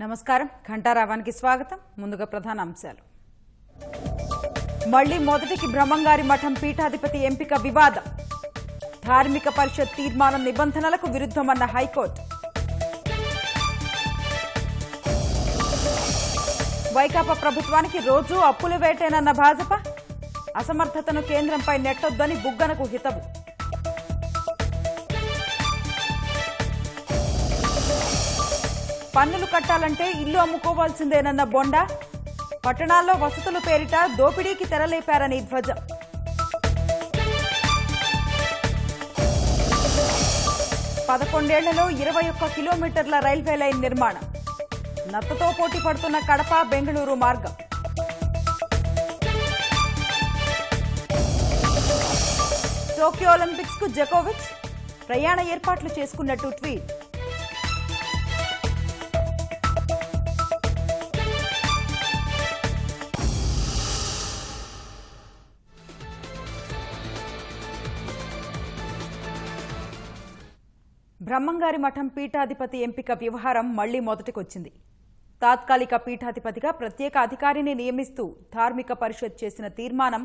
నమస్కారం ఘంటారావానికి స్వాగతం. ముందుగా ప్రధాన అంశాలు. మళ్లీ మొదటికి బ్రహ్మంగారి మఠం పీఠాధిపతి ఎంపిక వివాదం. ధార్మిక పరిషత్ తీర్మానం నిబంధనలకు విరుద్ధమన్న హైకోర్టు. వైకాపా ప్రభుత్వానికి రోజూ అప్పుల వేటేనన్న భాజపా. అసమర్థతను కేంద్రంపై నెట్టొద్దని బుగ్గనకు హితవు. పన్నులు కట్టాలంటే ఇల్లు అమ్ముకోవాల్సిందేనన్న బొండా. పట్టణాల్లో వసతుల పేరిట దోపిడీకి తెరలేపారని ధ్వజం. పదకొండేళ్లలో 21 కిలోమీటర్ల రైల్వే లైన్ నిర్మాణం. నత్తతో పోటీ పడుతున్న కడప బెంగళూరు మార్గం. టోక్యో ఒలింపిక్స్ కు జకోవిచ్ ప్రయాణ ఏర్పాట్లు చేసుకున్నట్టు ట్వీట్. బ్రహ్మంగారి మఠం పీఠాధిపతి ఎంపిక వ్యవహారం మళ్లీ మొదటికొచ్చింది. తాత్కాలిక పీఠాధిపతిగా ప్రత్యేక అధికారిని నియమిస్తూ ధార్మిక పరిషత్ చేసిన తీర్మానం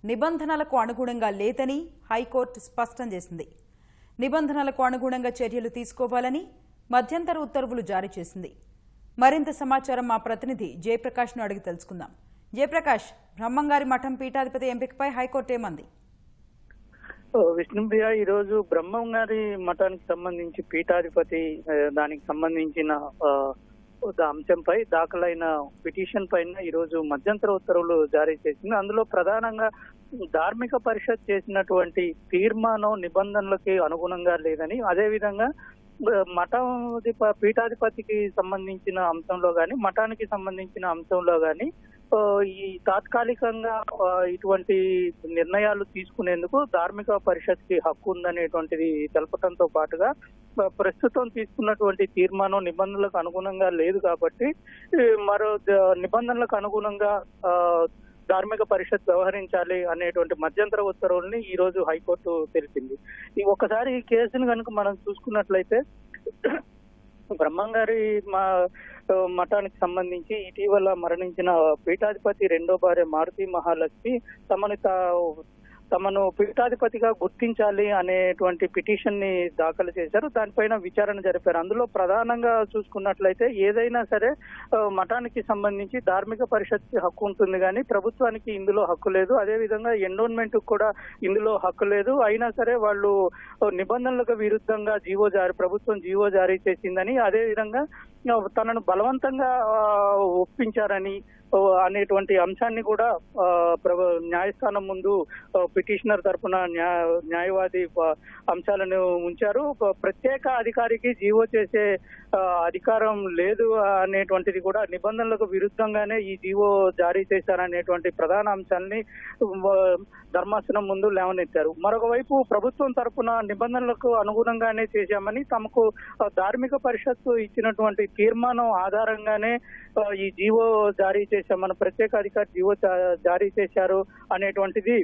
నిబంధనలకు అనుగుణంగా లేదని హైకోర్టు స్పష్టం చేసింది. నిబంధనలకు అనుగుణంగా చర్యలు తీసుకోవాలని మధ్యంతర ఉత్తర్వులు జారీ చేసింది. మరింత సమాచారం మా ప్రతినిధి జయప్రకాష్ను అడిగి తెలుసుకుందాం. జయప్రకాష్, బ్రహ్మంగారి మఠం పీఠాధిపతి ఎంపికపై హైకోర్టు ఏమంది? విష్ణుప్రియ, ఈ రోజు బ్రహ్మంగారి మఠానికి సంబంధించి పీఠాధిపతి దానికి సంబంధించిన అంశంపై దాఖలైన పిటిషన్ పైన ఈ రోజు మధ్యంతర ఉత్తర్వులు జారీ చేసింది. అందులో ప్రధానంగా ధార్మిక పరిషత్ చేసినటువంటి తీర్మానం నిబంధనలకి అనుగుణంగా లేదని, అదేవిధంగా మఠం పీఠాధిపతికి సంబంధించిన అంశంలో గాని మఠానికి సంబంధించిన అంశంలో గాని ఈ తాత్కాలికంగా ఇటువంటి నిర్ణయాలు తీసుకునేందుకు ధార్మిక పరిషత్ కి హక్కు ఉందనేటువంటిది తెలపడంతో పాటుగా ప్రస్తుతం తీసుకున్నటువంటి తీర్మానం నిబంధనలకు అనుగుణంగా లేదు కాబట్టి మరో నిబంధనలకు అనుగుణంగా ధార్మిక పరిషత్ వ్యవహరించాలి అనేటువంటి మధ్యంతర ఉత్తర్వుల్ని ఈ రోజు హైకోర్టు తెలిపింది. ఈ ఒక్కసారి ఈ కేసును కనుక మనం చూసుకున్నట్లయితే బ్రహ్మంగారి మఠానికి సంబంధించి ఇటీవల మరణించిన పీఠాధిపతి రెండో భార్య మారుతి మహాలక్ష్మి తమను పీఠాధిపతిగా గుర్తించాలి అనేటువంటి పిటిషన్ ని దాఖలు చేశారు. దానిపైన విచారణ జరిపారు. అందులో ప్రధానంగా చూసుకున్నట్లయితే ఏదైనా సరే మఠానికి సంబంధించి ధార్మిక పరిషత్ హక్కు ఉంటుంది కానీ ప్రభుత్వానికి ఇందులో హక్కు లేదు. అదేవిధంగా ఎండోన్మెంట్ కూడా ఇందులో హక్కు లేదు. అయినా సరే వాళ్ళు నిబంధనలకు విరుద్ధంగా ప్రభుత్వం జీవో జారీ చేసిందని, అదేవిధంగా తనను బలవంతంగా ఒప్పించారని అనేటువంటి అంశాన్ని కూడా న్యాయస్థానం ముందు పిటిషనర్ తరఫున న్యాయవాది అంశాలను ఉంచారు. ప్రత్యేక అధికారికి జీవో చేసే అధికారం లేదు అనేటువంటిది కూడా నిబంధనలకు విరుద్ధంగానే ఈ జీవో జారీ చేశారనేటువంటి ప్రధాన అంశాన్ని ధర్మాసనం ముందు లేవనెత్తారు. మరొక వైపు ప్రభుత్వం తరఫున నిబంధనలకు అనుగుణంగానే చేశామని, తమకు ధార్మిక పరిషత్ ఇచ్చినటువంటి తీర్మానం ఆధారంగానే ఈ జీవో జారీ చేశామని, ప్రత్యేక అధికారి జీవో జారీ చేశారు అనేటువంటిది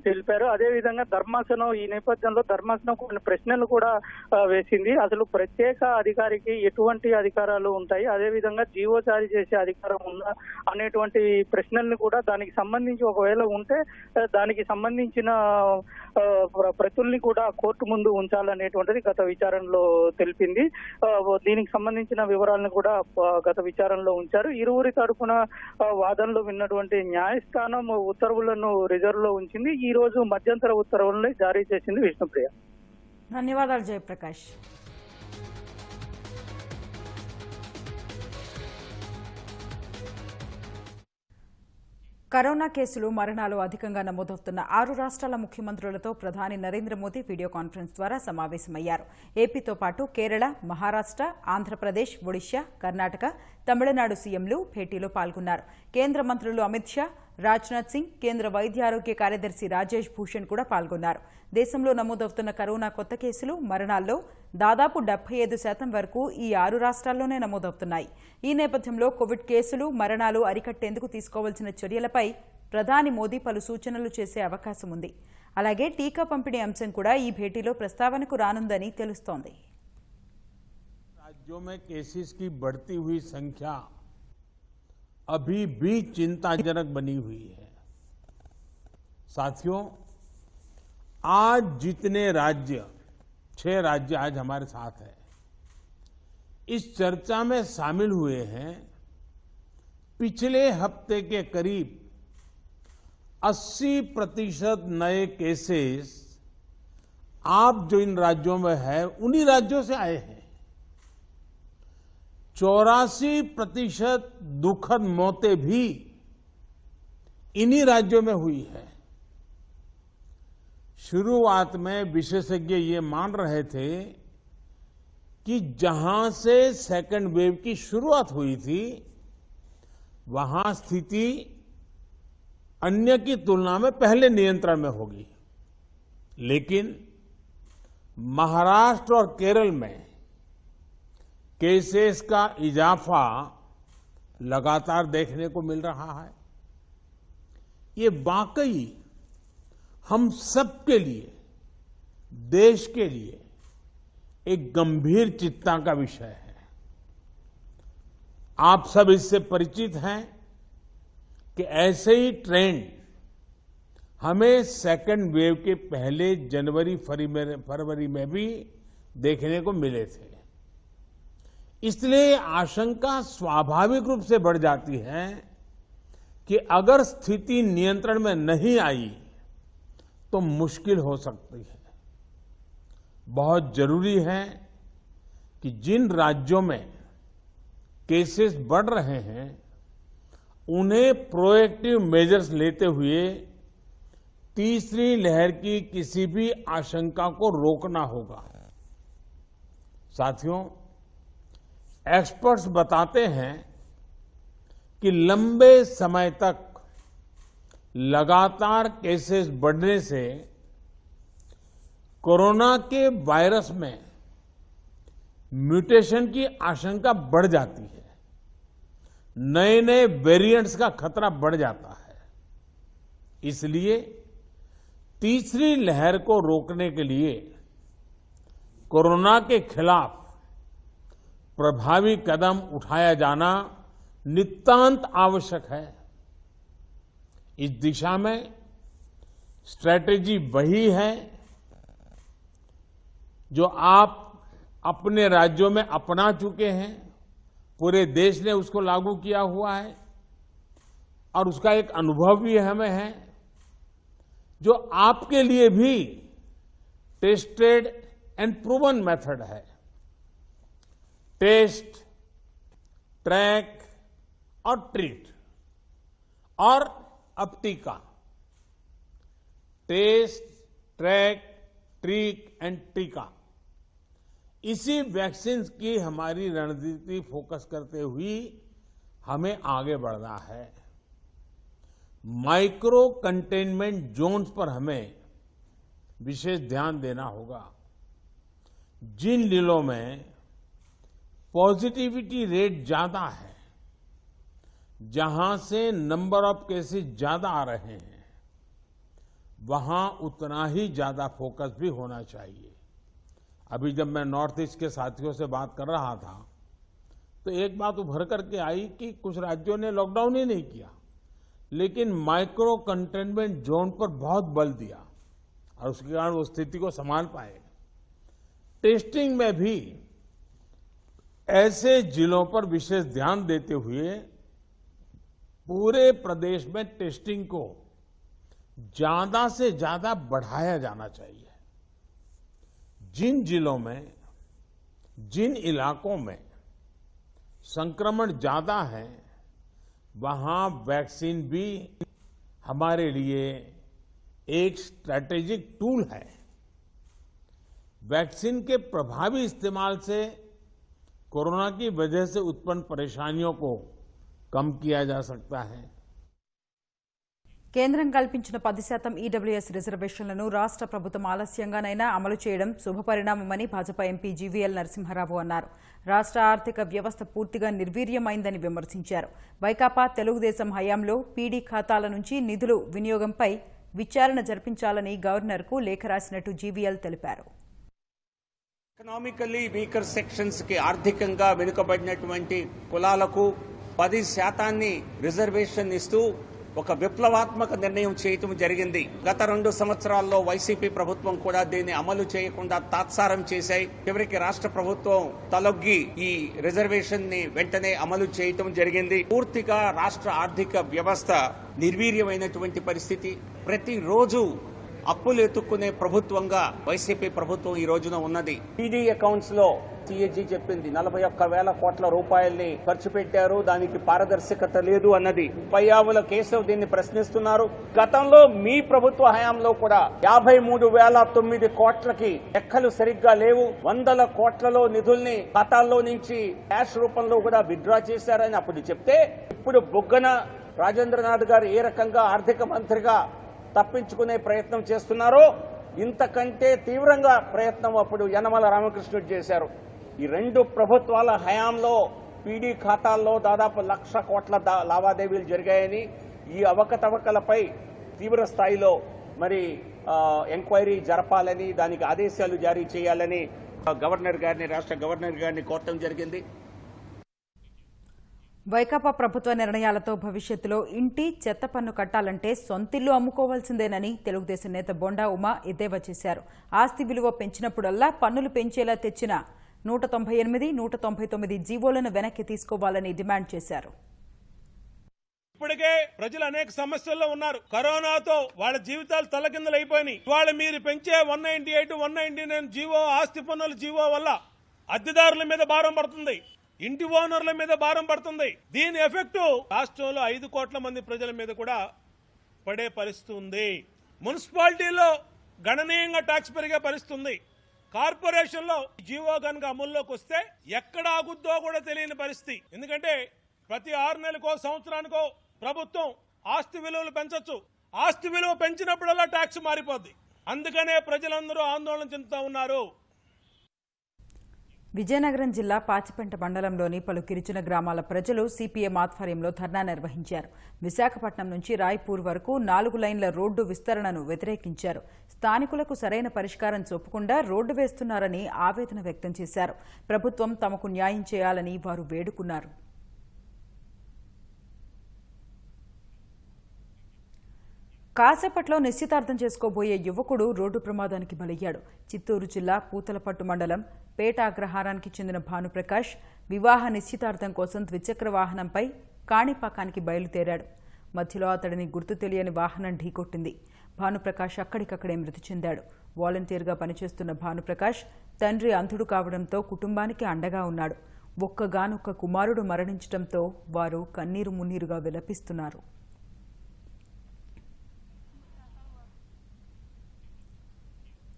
తెలిపారు. అదేవిధంగా ధర్మాసనం ఈ నేపథ్యంలో కొన్ని ప్రశ్నలు కూడా వేసింది. అసలు ప్రత్యేక అధికారికి ఎటువంటి అధికారాలు ఉంటాయి, అదేవిధంగా జీవో జారీ చేసే అధికారం ఉందా అనేటువంటి ప్రశ్నల్ని కూడా దానికి సంబంధించి ఒకవేళ ఉంటే దానికి సంబంధించిన ప్రతుల్ని కూడా కోర్టు ముందు ఉంచాలనేటువంటిది గత విచారణలో తెలిపింది. దీనికి సంబంధించిన వివరాలను కూడా గత విచారణలో ఉంచారు. ఇరువురి తరఫున వాదనలు విన్నటువంటి న్యాయస్థానం ఉత్తర్వులను రిజర్వ్ లో ఉంచింది. ఈ రోజు మధ్యంతర ఉత్తర్వులను జారీ చేసింది. విష్ణుప్రియ, ధన్యవాదాలు జయప్రకాష్. కరోనా కేసులు, మరణాలు అధికంగా నమోదవుతున్న 6 రాష్ట్రాల ముఖ్యమంత్రులతో ప్రధాని నరేంద్ర మోదీ వీడియో కాన్ఫరెన్స్ ద్వారా సమావేశమయ్యారు. ఏపీతో పాటు కేరళ, మహారాష్ట్ర, ఆంధ్రప్రదేశ్, ఒడిశా, కర్ణాటక, తమిళనాడు సీఎంలు భేటీలో పాల్గొన్నారు. కేంద్ర మంత్రులు అమిత్ షా, రాజ్నాథ్ సింగ్, కేంద్ర వైద్య ఆరోగ్య కార్యదర్శి రాజేష్ భూషణ్ కూడా పాల్గొన్నారు. దేశంలో నమోదవుతున్న కరోనా కొత్త కేసులు, మరణాల్లో దాదాపు 75% వరకు ఈ 6 రాష్ట్రాల్లోనే నమోదవుతున్నాయి. ఈ నేపథ్యంలో కోవిడ్ కేసులు, మరణాలు అరికట్టేందుకు తీసుకోవాల్సిన చర్యలపై ప్రధాని మోదీ పలు సూచనలు చేసే అవకాశం ఉంది. అలాగే టీకా పంపిణీ అంశం కూడా ఈ భేటీలో ప్రస్తావనకు రానుందని తెలుస్తోంది. राज्यों में केसेस की बढ़ती हुई संख्या अभी भी चिंताजनक बनी हुई है। साथियों, आज जितने राज्य, 6 राज्य आज हमारे साथ हैं, इस चर्चा में शामिल हुए हैं, पिछले हफ्ते के करीब 80% नए केसेस आप जो इन राज्यों में है उन्हीं राज्यों से आए हैं। 84% दुखद मौतें भी इन्हीं राज्यों में हुई है। शुरुआत में विशेषज्ञ ये मान रहे थे कि जहां से सेकंड वेव की शुरुआत हुई थी, वहां स्थिति अन्य की तुलना में पहले नियंत्रण में होगी, लेकिन महाराष्ट्र और केरल में केसेस का इजाफा लगातार देखने को मिल रहा है। ये वाकई हम सबके लिए, देश के लिए एक गंभीर चिंता का विषय है। आप सब इससे परिचित हैं कि ऐसे ही ट्रेंड हमें सेकंड वेव के पहले जनवरी फरवरी में भी देखने को मिले थे। इसलिए आशंका स्वाभाविक रूप से बढ़ जाती है कि अगर स्थिति नियंत्रण में नहीं आई तो मुश्किल हो सकती है। बहुत जरूरी है कि जिन राज्यों में केसेस बढ़ रहे हैं, उन्हें प्रोएक्टिव मेजर्स लेते हुए तीसरी लहर की किसी भी आशंका को रोकना होगा। साथियों, एक्सपर्ट्स बताते हैं कि लंबे समय तक लगातार केसेस बढ़ने से कोरोना के वायरस में म्यूटेशन की आशंका बढ़ जाती है। नए नए वेरिएंट्स का खतरा बढ़ जाता है। इसलिए तीसरी लहर को रोकने के लिए कोरोना के खिलाफ प्रभावी कदम उठाया जाना नितांत आवश्यक है। इस दिशा में स्ट्रैटेजी वही है जो आप अपने राज्यों में अपना चुके हैं, पूरे देश ने उसको लागू किया हुआ है और उसका एक अनुभव भी हमें है, जो आपके लिए भी टेस्टेड एंड प्रूवन मेथड है। टेस्ट, ट्रैक और ट्रीट, और अब टीका। टेस्ट, ट्रैक, ट्रीट एंड टीका, इसी वैक्सीन की हमारी रणनीति फोकस करते हुए हमें आगे बढ़ना है। माइक्रो कंटेनमेंट जोन्स पर हमें विशेष ध्यान देना होगा। जिन जिलों में पॉजिटिविटी रेट ज्यादा है, जहां से नंबर ऑफ केसेस ज्यादा आ रहे हैं, वहां उतना ही ज्यादा फोकस भी होना चाहिए। अभी जब मैं नॉर्थ ईस्ट के साथियों से बात कर रहा था, तो एक बात उभर करके आई कि कुछ राज्यों ने लॉकडाउन ही नहीं किया, लेकिन माइक्रो कंटेनमेंट जोन पर बहुत बल दिया और उसके कारण वो स्थिति को संभाल पाए। टेस्टिंग में भी ऐसे जिलों पर विशेष ध्यान देते हुए पूरे प्रदेश में टेस्टिंग को ज्यादा से ज्यादा बढ़ाया जाना चाहिए। जिन जिलों में, जिन इलाकों में संक्रमण ज्यादा है, वहां वैक्सीन भी हमारे लिए एक स्ट्रैटेजिक टूल है। वैक्सीन के प्रभावी इस्तेमाल से कोरोना की वजह से उत्पन्न परेशानियों को कम किया जा सकता है। కేంద్రం కల్పించిన 10% ఈడబ్ల్యూఎస్ రిజర్వేషన్లను రాష్ట్ర ప్రభుత్వం ఆలస్యంగానైనా అమలు చేయడం శుభపరిణామమని భాజపా ఎంపీ జీవీఎల్ నరసింహారావు అన్నారు. రాష్ట్ర ఆర్థిక వ్యవస్థ పూర్తిగా నిర్వీర్యమైందని విమర్శించారు. వైకాపా తెలుగుదేశం హయాంలో పీడీ ఖాతాల నుంచి నిధులు వినియోగంపై విచారణ జరిపించాలని గవర్నర్కు లేఖ రాసినట్టు జీవీఎల్ తెలిపారు. ఎకనామికల్లీ వీకర్ సెక్షన్స్ కి ఆర్థికంగా వెనుకబడినటువంటి కులాలకు 10% రిజర్వేషన్ ఇస్తూ ఒక విప్లవాత్మక నిర్ణయం చేయటం జరిగింది. గత 2 సంవత్సరాల్లో వైసీపీ ప్రభుత్వం కూడా దీన్ని అమలు చేయకుండా తాత్సారం చేశాయి. చివరికి రాష్ట్ర ప్రభుత్వం తలొగ్గి ఈ రిజర్వేషన్ ని వెంటనే అమలు చేయటం జరిగింది. పూర్తిగా రాష్ట్ర ఆర్థిక వ్యవస్థ నిర్వీర్యమైనటువంటి పరిస్థితి. ప్రతిరోజు అప్పులు ఎత్తుక్కునే ప్రభుత్వంగా వైసీపీ ప్రభుత్వం ఈ రోజున ఉన్నది. పీడీ అకౌంట్స్ లో సిఏజీ చెప్పింది 41,000 కోట్ల రూపాయల్ని ఖర్చు పెట్టారు, దానికి పారదర్శకత లేదు అన్నది. పయ్యావుల కేశవ్ దీన్ని ప్రశ్నిస్తున్నారు. గతంలో మీ ప్రభుత్వ హయాంలో కూడా 53,009 కోట్లకి లెక్కలు సరిగ్గా లేవు. 100 కోట్లలో నిధుల్ని ఖాతాల్లో నుంచి క్యాష్ రూపంలో కూడా విత్డ్రా చేశారని అప్పుడు చెప్తే, ఇప్పుడు బుగ్గన రాజేంద్రనాథ్ గారు ఏ రకంగా ఆర్థిక మంత్రిగా తప్పించుకునే ప్రయత్నం చేస్తున్నారో ఇంతకంటే తీవ్రంగా ప్రయత్నం అప్పుడు యనమల రామకృష్ణుడు చేశారు. ఈ 2 ప్రభుత్వాల హయాంలో పీడీ ఖాతాల్లో దాదాపు 1,00,000 కోట్ల లావాదేవీలు జరిగాయని, ఈ అవకతవకలపై తీవ్ర స్థాయిలో మరి ఎంక్వైరీ జరపాలని, దానికి ఆదేశాలు జారీ చేయాలని గవర్నర్ గారిని, రాష్ట్ర గవర్నర్ గారిని కోరటం జరిగింది. వైకాపా ప్రభుత్వ నిర్ణయాలతో భవిష్యత్తులో ఇంటి చెత్త పన్ను కట్టాలంటే సొంతిల్లు అమ్ముకోవాల్సిందేనని తెలుగుదేశం నేత బొండా ఉమా ఎద్దేవా చేశారు. ఆస్తి విలువ పెంచినప్పుడల్లా పన్నులు పెంచేలా తెచ్చిన 198, 199 జీవోలను వెనక్కి తీసుకోవాలని డిమాండ్ చేశారు. ఇప్పటికే ప్రజలు అనేక సమస్యల్లో ఉన్నారు. కరోనాతో వాళ్ళ జీవితాలు తలకిందలైపోయినాయి. ఇవాళ మీరు పెంచే 198, 199 జీవో, ఆస్తి పన్నుల జీవో వల్ల అద్దెదారుల మీద భారం పడుతుంది, ఇంటి ఓనర్ల మీద భారం పడుతుంది. దీని ఎఫెక్ట్ రాష్ట్రంలో 5 కోట్ల మంది ప్రజల మీద కూడా పడే పరిస్థితి ఉంది. మున్సిపాలిటీలో గణనీయంగా ట్యాక్స్ పెరిగే పరిస్థితి ఉంది. కార్పొరేషన్ లో జీవో కనుక అమల్లోకి వస్తే ఎక్కడ ఆగుద్దో కూడా తెలియని పరిస్థితి. ఎందుకంటే ప్రతి 6 నెలలకో సంవత్సరానికో ప్రభుత్వం ఆస్తి విలువలు పెంచొచ్చు. ఆస్తి విలువ పెంచినప్పుడల్లా ట్యాక్స్ మారిపోద్ది. అందుకనే ప్రజలందరూ ఆందోళన చెందుతూ ఉన్నారు. విజయనగరం జిల్లా పాచిపెంట మండలంలోని పలు గిరిజన గ్రామాల ప్రజలు సిపిఎం ఆధ్వర్యంలో ధర్నా నిర్వహించారు. విశాఖపట్నం నుంచి రాయ్పూర్ వరకు 4 లైన్ల రోడ్డు విస్తరణను వ్యతిరేకించారు. స్థానికులకు సరైన పరిష్కారం చూపకుండా రోడ్డు వేస్తున్నారని ఆవేదన వ్యక్తం చేశారు. ప్రభుత్వం తమకు న్యాయం చేయాలని వారు వేడుకున్నారు. కాసేపట్లో నిశ్చితార్థం చేసుకోబోయే యువకుడు రోడ్డు ప్రమాదానికి బలయ్యాడు. చిత్తూరు జిల్లా పూతలపట్టు మండలం పేట అగ్రహారానికి చెందిన భానుప్రకాష్ వివాహ నిశ్చితార్థం కోసం ద్విచక్ర వాహనంపై కాణిపాకానికి బయలుదేరాడు. మధ్యలో అతడిని గుర్తు తెలియని వాహనం ఢీకొట్టింది. భానుప్రకాష్ అక్కడికక్కడే మృతి చెందాడు. వాలంటీర్గా పనిచేస్తున్న భానుప్రకాష్ తండ్రి అంధుడు కావడంతో కుటుంబానికి అండగా ఉన్నాడు. ఒక్కగానొక్క కుమారుడు మరణించడంతో వారు కన్నీరు మున్నీరుగా విలపిస్తున్నారు.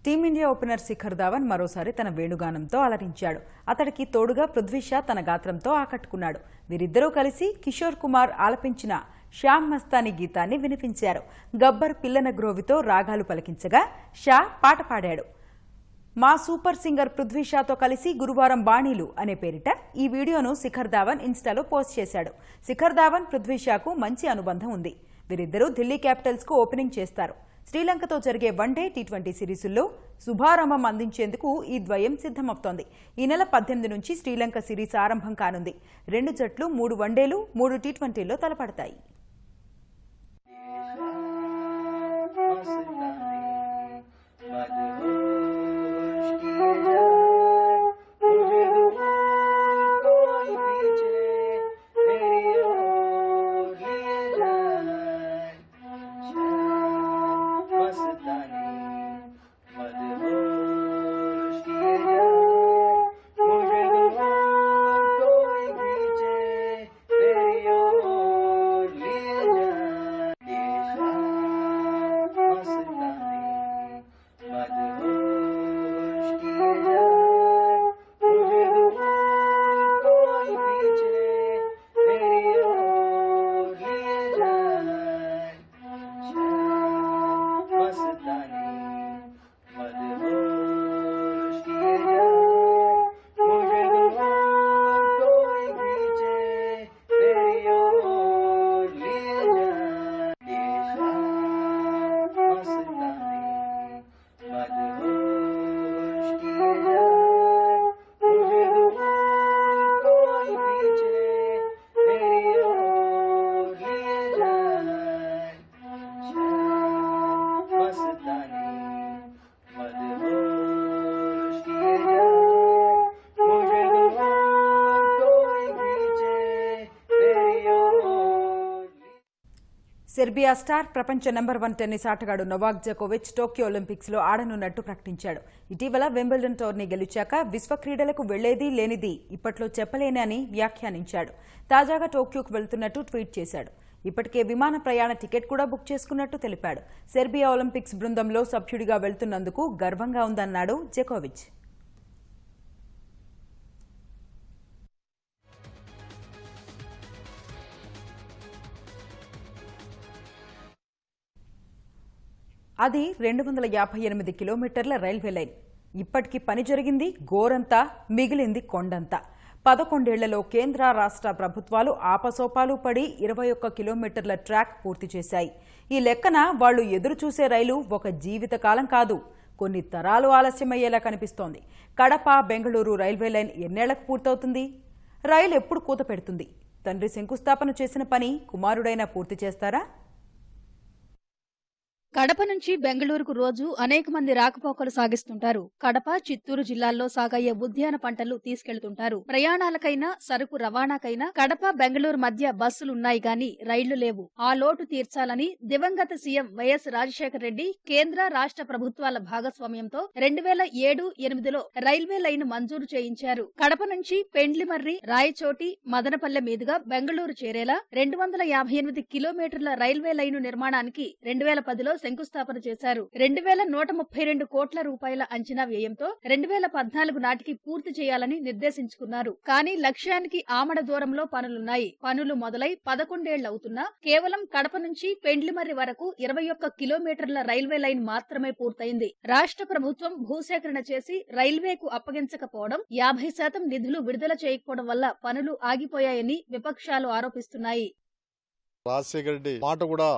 టీమిండియా ఓపెనర్ శిఖర్ ధావన్ మరోసారి తన వేణుగానంతో అలరించాడు. అతడికి తోడుగా పృథ్వీ షా తన గాత్రంతో ఆకట్టుకున్నాడు. వీరిద్దరూ కలిసి కిషోర్ కుమార్ ఆలపించిన శ్యామ్ మస్తానీ గీతాన్ని వినిపించారు. గబ్బర్ పిల్లన గ్రోవితో రాగాలు పలికించగా షా పాట పాడాడు. మా సూపర్ సింగర్ పృథ్వీ షాతో కలిసి గురువారం బాణీలు అనే పేరిట ఈ వీడియోను శిఖర్ ధావన్ ఇన్స్టాలో పోస్ట్ చేశాడు. శిఖర్ ధావన్ పృథ్వీ షాకు మంచి అనుబంధం ఉంది. వీరిద్దరూ ఢిల్లీ క్యాపిటల్స్ కు ఓపెనింగ్ చేస్తారు. శ్రీలంకతో జరిగే వన్డే టీ20 సిరీసుల్లో శుభారంభం అందించేందుకు ఈ ద్వయం సిద్దమవుతోంది. ఈ నెల 18 నుంచి శ్రీలంక సిరీస్ ఆరంభం కానుంది. 2 జట్లు 3 వన్డేలు 3 టీ20ల్లో తలపడతాయి. సెర్బియా స్టార్ ప్రపంచ నెంబర్ 1 టెన్నిస్ ఆటగాడు నొవాక్ జోకోవిచ్ టోక్యో ఒలింపిక్స్ లో ఆడనున్నట్టు ప్రకటించాడు. ఇటీవల వింబుల్డన్ టోర్నీ గెలిచాక విశ్వ క్రీడలకు వెళ్లేది లేనిది ఇప్పట్లో చెప్పలేని అని వ్యాఖ్యానించాడు. తాజాగా టోక్యోకు వెళ్తున్నట్టు ట్వీట్ చేశాడు. ఇప్పటికే విమాన ప్రయాణ టికెట్ కూడా బుక్ చేసుకున్నట్టు తెలిపాడు. సెర్బియా ఒలింపిక్స్ బృందంలో సభ్యుడిగా వెళ్తున్నందుకు గర్వంగా ఉందన్నాడు జోకోవిచ్. అది 258 కిలోమీటర్ల రైల్వే లైన్. ఇప్పటికి పని జరిగింది గోరంతా, మిగిలింది కొండంతా. 11 ఏళ్లలో కేంద్ర రాష్ట్ర ప్రభుత్వాలు ఆపసోపాలు పడి 21 కిలోమీటర్ల ట్రాక్ పూర్తి చేశాయి. ఈ లెక్కన వాళ్లు ఎదురు చూసే రైలు ఒక జీవితకాలం కాదు, కొన్ని తరాలు ఆలస్యమయ్యేలా కనిపిస్తోంది. కడప బెంగళూరు రైల్వే లైన్ ఎన్నేళ్లకు పూర్తవుతుంది? రైలు ఎప్పుడు కూత పెడుతుంది? తండ్రి శంకుస్థాపన చేసిన పని కుమారుడైనా పూర్తి చేస్తారా? కడప నుంచి బెంగళూరుకు రోజు అనేక మంది రాకపోకలు సాగిస్తుంటారు. కడప, చిత్తూరు జిల్లాల్లో సాగయ్యే ఉద్యాన పంటలు తీసుకెళ్తుంటారు. ప్రయాణాలకైనా సరుకు రవాణాకైనా కడప, బెంగళూరు మధ్య బస్సులున్నాయి గాని రైళ్లు లేవు. ఆ లోటు తీర్చాలని దివంగత సీఎం వైఎస్ రాజశేఖర రెడ్డి కేంద్ర రాష్ట్ర ప్రభుత్వాల భాగస్వామ్యంతో 2007-8లో రైల్వే లైన్ మంజూరు చేయించారు. కడప నుంచి పెండ్లిమర్రి, రాయచోటి, మదనపల్లె మీదుగా బెంగళూరు చేరేలా 258 కిలోమీటర్ల రైల్వే లైను నిర్మాణానికి 2010లో శంకుస్థాపన చేశారు. 2132 కోట్ల రూపాయల అంచనా వ్యయంతో 2014 నాటికి పూర్తి చేయాలని నిర్దేశించుకున్నారు. కానీ లక్ష్యానికి ఆమడ దూరంలో పనులున్నాయి. పనులు మొదలై 11 ఏళ్లవుతున్నా కేవలం కడప నుంచి పెండ్లిమర్రి వరకు 21 కిలోమీటర్ల రైల్వే లైన్ మాత్రమే పూర్తయింది. రాష్ట్ర ప్రభుత్వం భూసేకరణ చేసి రైల్వేకు అప్పగించకపోవడం, 50% నిధులు విడుదల చేయకపోవడం వల్ల పనులు ఆగిపోయాయని విపక్షాలు ఆరోపిస్తున్నాయి. రాజశేఖర రెడ్డి మాట కూడా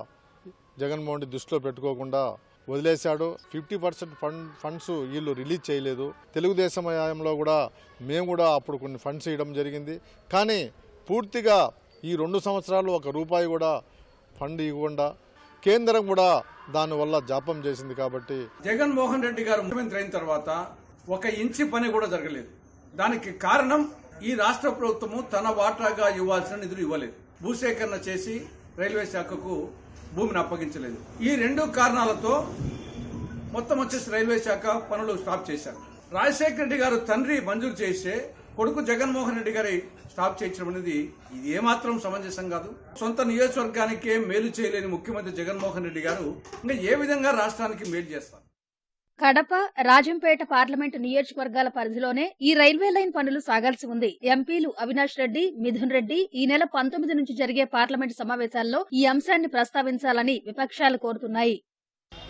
జగన్మోహన్ రెడ్డి దృష్టిలో పెట్టుకోకుండా వదిలేశాడు. 50% ఫండ్స్ వీళ్ళు రిలీజ్ చేయలేదు. తెలుగుదేశం హయాంలో కూడా మేము కూడా అప్పుడు కొన్ని ఫండ్స్ ఇవ్వడం జరిగింది. కానీ పూర్తిగా ఈ 2 సంవత్సరాలు 1 రూపాయి కూడా ఫండ్ ఇవ్వకుండా కేంద్రం కూడా దానివల్ల జాప్యం చేసింది. కాబట్టి జగన్మోహన్ రెడ్డి గారు ముఖ్యమంత్రి అయిన తర్వాత 1 ఇంచి పని కూడా జరగలేదు. దానికి కారణం ఈ రాష్ట్ర ప్రభుత్వము తన వాటాగా ఇవ్వాల్సిన నిధులు ఇవ్వలేదు. భూసేకరణ చేసి రైల్వే శాఖకు భూమిని అప్పగించలేదు. ఈ 2 కారణాలతో మొత్తం వచ్చేసి రైల్వే శాఖ పనులు స్టాప్ చేశారు. రాజశేఖర రెడ్డి గారు తండ్రి మంజూరు చేస్తే కొడుకు జగన్మోహన్ రెడ్డి గారి స్టాప్ చేయించడం అనేది ఇది ఏమాత్రం సమంజసం కాదు. సొంత నియోజకవర్గానికే మేలు చేయలేని ముఖ్యమంత్రి జగన్మోహన్ రెడ్డి గారు ఇంకా ఏ విధంగా రాష్ట్రానికి మేలు చేస్తారు? కడప, రాజంపేట పార్లమెంటు నియోజకవర్గాల పరిధిలోనే ఈ రైల్వే లైన్ పనులు సాగాల్సి ఉంది. ఎంపీలు అవినాష్ రెడ్డి, మిథున్ రెడ్డి ఈ నెల 19 నుంచి జరిగే పార్లమెంటు సమావేశాల్లో ఈ అంశాన్ని ప్రస్తావించాలని విపక్షాలు కోరుతున్నాయి.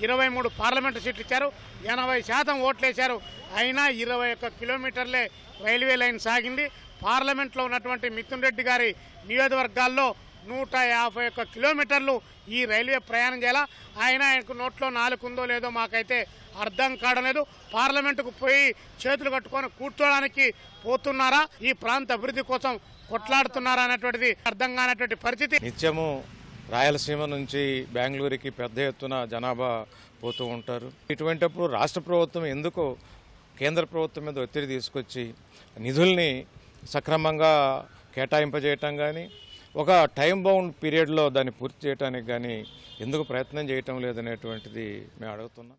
23 పార్లమెంటు సీట్లు ఇచ్చారు, 80% ఓట్లేశారు. అయినా 21 కిలోమీటర్లే రైల్వే లైన్ సాగింది. పార్లమెంట్లో ఉన్నటువంటి మిథున్ రెడ్డి గారి నియోజకవర్గాల్లో 151 కిలోమీటర్లు ఈ రైల్వే ప్రయాణం చేయాలా. ఆయనకు నోట్లో 4 ఉందో లేదో మాకైతే అర్థం కావడం లేదు. పార్లమెంటుకు పోయి చేతులు కట్టుకొని కూర్చోడానికి పోతున్నారా, ఈ ప్రాంత అభివృద్ధి కోసం కొట్లాడుతున్నారా అనేటువంటిది అర్థం కానటువంటి పరిస్థితి. నిత్యము రాయలసీమ నుంచి బెంగళూరుకి పెద్ద ఎత్తున జనాభా పోతూ ఉంటారు. ఇటువంటిప్పుడు రాష్ట్ర ప్రభుత్వం ఎందుకు కేంద్ర ప్రభుత్వం మీద ఒత్తిడి తీసుకొచ్చి నిధుల్ని సక్రమంగా కేటాయింపజేయటం కానీ, ఒక టైం బౌండ్ పీరియడ్లో దాన్ని పూర్తి చేయడానికి కానీ ఎందుకు ప్రయత్నం చేయటం లేదనేటువంటిది మేము అడుగుతున్నాం.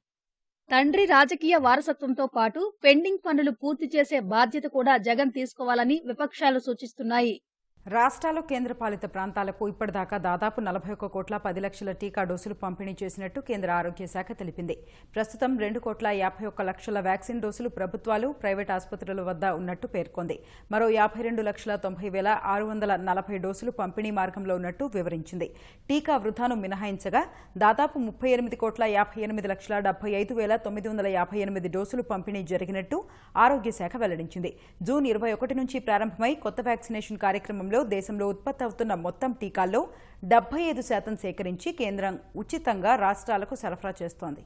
తండ్రి రాజకీయ వారసత్వంతో పాటు పెండింగ్ పనులు పూర్తి చేసే బాధ్యత కూడా జగన్ తీసుకోవాలని విపక్షాలు సూచిస్తున్నాయి. రాష్ట్రాలు, కేంద్రపాలిత ప్రాంతాలకు ఇప్పటిదాకా దాదాపు 41 కోట్ల 10 లక్షల టీకా డోసులు పంపిణీ చేసినట్టు కేంద్ర ఆరోగ్య శాఖ తెలిపింది. ప్రస్తుతం 2 కోట్ల 51 లక్షల వ్యాక్సిన్ డోసులు ప్రభుత్వాలు, ప్రైవేట్ ఆసుపత్రుల వద్ద ఉన్నట్టు పేర్కొంది. మరో 52,90,640 డోసులు పంపిణీ మార్గంలో ఉన్నట్టు వివరించింది. టీకా వృధాను మినహాయించగా దాదాపు 38 కోట్ల 58 లక్షల 75,958 డోసులు పంపిణీ జరిగినట్టు ఆరోగ్య శాఖ వెల్లడించింది. జూన్ 21 నుంచి ప్రారంభమై కొత్త వ్యాక్సినేషన్ కార్యక్రమంలో దేశంలో ఉత్పత్తి అవుతున్న మొత్తం టీకాల్లో 75% సేకరించి కేంద్రం ఉచితంగా రాష్ట్రాలకు సరఫరా చేస్తోంది.